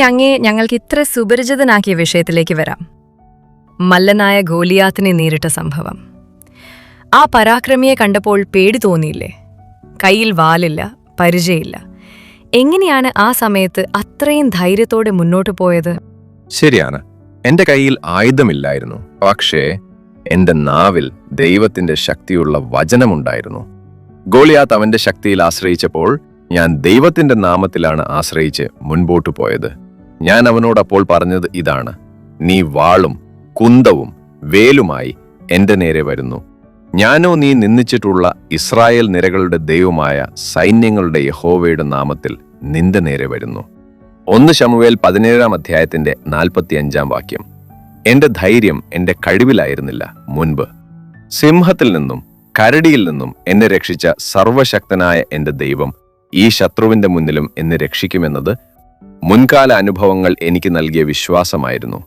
അങ്ങേ ഞങ്ങൾക്ക് ഇത്ര സുപരിചിതനാക്കിയ വിഷയത്തിലേക്ക് വരാം. മല്ലനായ ഗോലിയാത്തിനെ നേരിട്ട സംഭവം. ആ പരാക്രമിയെ കണ്ടപ്പോൾ പേടി തോന്നിയില്ലേ? കയ്യിൽ വാലില്ല, പരിചയമില്ല. എങ്ങനെയാണ് ആ സമയത്ത് അത്രയും ധൈര്യത്തോടെ മുന്നോട്ടു പോയത്? ശരിയാണ്, എന്റെ കയ്യിൽ ആയുധമില്ലായിരുന്നു. പക്ഷേ എന്റെ നാവിൽ ദൈവത്തിന്റെ ശക്തിയുള്ള വചനമുണ്ടായിരുന്നു. ഗോലിയാത്ത് അവന്റെ ശക്തിയിൽ ആശ്രയിച്ചപ്പോൾ ഞാൻ ദൈവത്തിന്റെ നാമത്തിലാണ് ആശ്രയിച്ച് മുൻപോട്ടു പോയത്. ഞാൻ അവനോടപ്പോൾ പറഞ്ഞത് ഇതാണ്: നീ വാളും കുന്തവും വേലുമായി എന്റെ നേരെ വരുന്നു. ഞാനോ നീ നിന്ദിച്ചിട്ടുള്ള ഇസ്രായേൽ നിരകളുടെ ദൈവമായ സൈന്യങ്ങളുടെ യഹോവയുടെ നാമത്തിൽ നിന്റെ നേരെ വരുന്നു. 1 ശമൂവേൽ 17 45 എന്റെ ധൈര്യം എന്റെ കഴിവിലായിരുന്നില്ല. മുൻപ് സിംഹത്തിൽ നിന്നും കരടിയിൽ നിന്നും എന്നെ രക്ഷിച്ച സർവശക്തനായ എന്റെ ദൈവം ഈ ശത്രുവിന്റെ മുന്നിലും എന്നെ രക്ഷിക്കുമെന്നത് മുൻകാല അനുഭവങ്ങൾ എനിക്ക് നൽകിയ വിശ്വാസമായിരുന്നു.